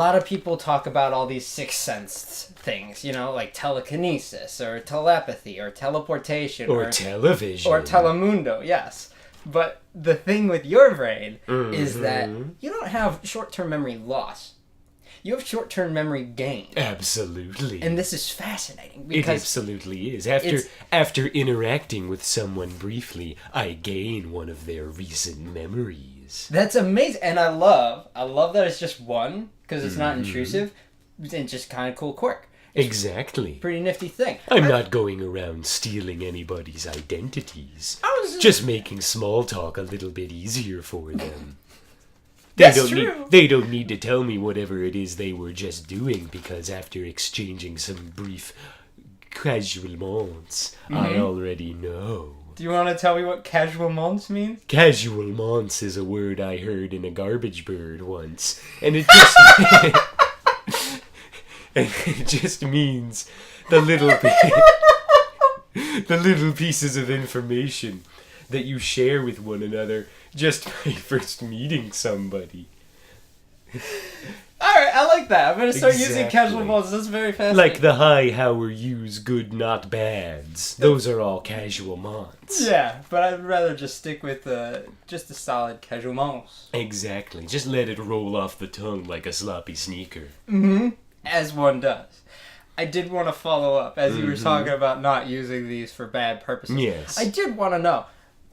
lot of people talk about all these sixth sense things, like telekinesis or telepathy or teleportation or television or telemundo, yes. But the thing with your brain is that you don't have short-term memory loss. You have short-term memory gain. Absolutely. And this is fascinating because it absolutely is. After interacting with someone briefly, I gain one of their recent memories. That's amazing. And I love that it's just one, because it's not intrusive, and just kind of cool quirk. Exactly. Pretty nifty thing. I'm not going around stealing anybody's identities. Just making small talk a little bit easier for them. They don't need to tell me whatever it is they were just doing, because after exchanging some brief casualments, I already know. Do you want to tell me what casualments means? Casualments is a word I heard in a garbage bird once, and it just means the little pieces of information that you share with one another just by first meeting somebody. Alright, I like that. I'm going to start using casual balls. That's very fascinating. Like the hi, how are you's, good, not bads. Those are all casual months. Yeah, but I'd rather just stick with just a solid casual months. Exactly. Just let it roll off the tongue like a sloppy sneaker. As one does. I did want to follow up, as you were talking about not using these for bad purposes. Yes. I did want to know,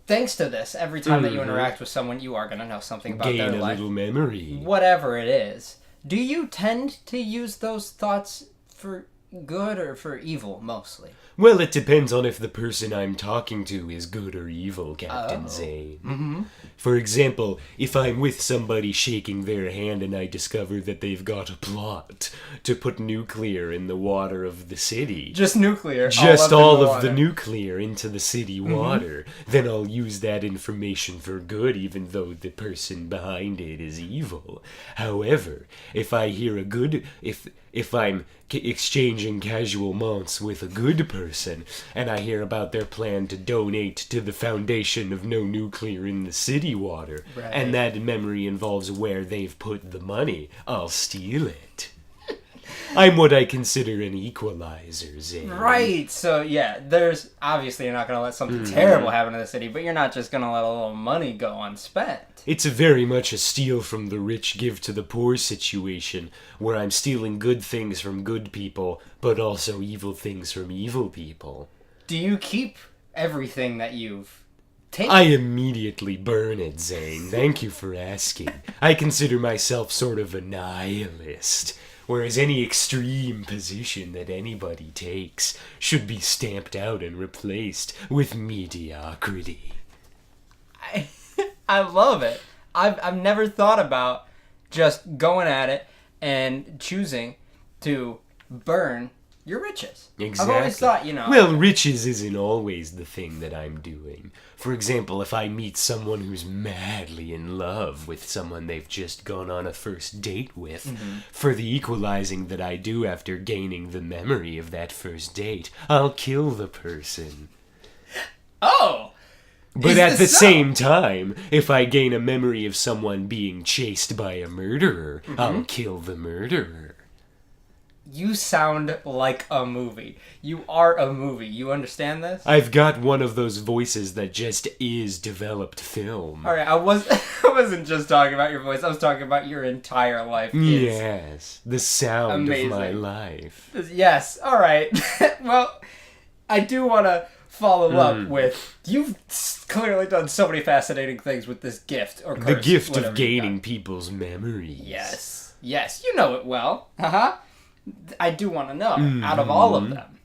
thanks to this, every time that you interact with someone, you are going to know something about their life. Gain a little memory. Whatever it is. Do you tend to use those thoughts for good or for evil, mostly? Well, it depends on if the person I'm talking to is good or evil, Captain Zane. For example, if I'm with somebody shaking their hand and I discover that they've got a plot to put nuclear in the water of the city. Just nuclear? Just all of the nuclear into the city water. Then I'll use that information for good, even though the person behind it is evil. However, if I hear if I'm exchanging casual months with a good person, and I hear about their plan to donate to the foundation of no nuclear in the city water, and that memory involves where they've put the money, I'll steal it. I'm what I consider an equalizer, Zane. Right, so yeah, there's, obviously you're not going to let something terrible happen to the city, but you're not just going to let a little money go unspent. It's very much a steal from the rich give to the poor situation, where I'm stealing good things from good people, but also evil things from evil people. Do you keep everything that you've taken? I immediately burn it, Zane. Thank you for asking. I consider myself sort of a nihilist, whereas any extreme position that anybody takes should be stamped out and replaced with mediocrity. I love it. I've never thought about just going at it and choosing to burn your riches. Exactly. I've always thought, Well, riches isn't always the thing that I'm doing. For example, if I meet someone who's madly in love with someone they've just gone on a first date with, for the equalizing that I do after gaining the memory of that first date, I'll kill the person. Oh! But at the same time, if I gain a memory of someone being chased by a murderer, I'll kill the murderer. You sound like a movie. You are a movie. You understand this? I've got one of those voices that just is developed film. Alright, I wasn't just talking about your voice. I was talking about your entire life. Yes, the sound of my life. Yes, alright. Well, I do want to follow up with, you've clearly done so many fascinating things with this gift or curse. The gift of gaining people's memories. Yes, you know it well. I do want to know, out of all of them,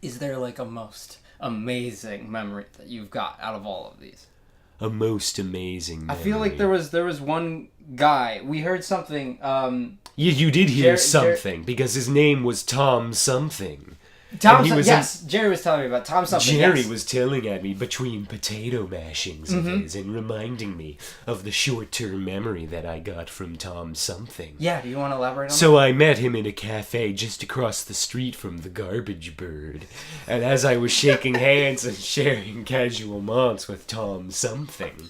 is there like a most amazing memory that you've got out of all of these? A most amazing memory. I feel like there was one guy, we heard something, you did hear something, because his name was Tom something. Jerry was telling me about Tom something. Jerry was telling at me between potato mashings of his and reminding me of the short-term memory that I got from Tom something. Yeah, do you want to elaborate on that? So I met him in a cafe just across the street from the Garbage Bird, and as I was shaking hands and sharing casual monts with Tom something,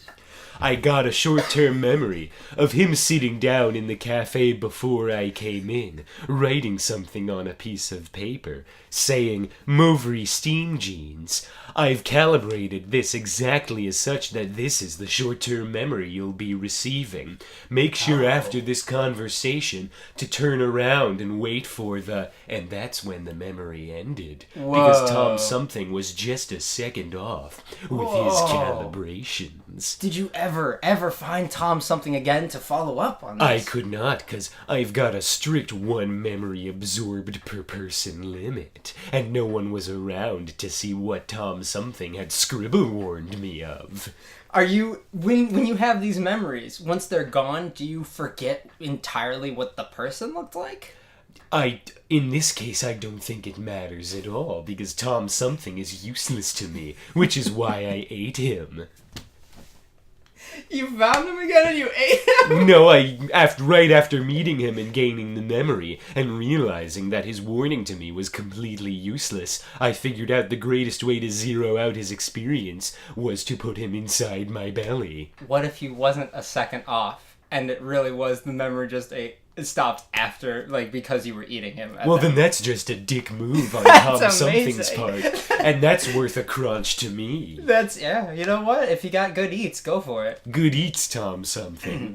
I got a short-term memory of him sitting down in the cafe before I came in, writing something on a piece of paper, saying, "Movery steam jeans." I've calibrated this exactly as such that this is the short-term memory you'll be receiving. Make sure after this conversation to turn around and wait for the... And that's when the memory ended. Because Tom Something was just a second off with his calibrations. Did you ever find Tom Something again to follow up on this? I could not, because I've got a strict one memory absorbed per person limit, and no one was around to see what Tom Something had scribble warned me of. Are you, when you have these memories, once they're gone, do you forget entirely what the person looked like? In this case, I don't think it matters at all, because Tom Something is useless to me, which is why I ate him. You found him again and you ate him? No, right after meeting him and gaining the memory, and realizing that his warning to me was completely useless, I figured out the greatest way to zero out his experience was to put him inside my belly. What if he wasn't a second off, and it really was the memory just it stopped after, like, because you were eating him? Well, then that's just a dick move on Tom Something's amazing. part. And that's worth a crunch to me. That's, yeah, you know what? If you got good eats, go for it. Good eats, Tom Something.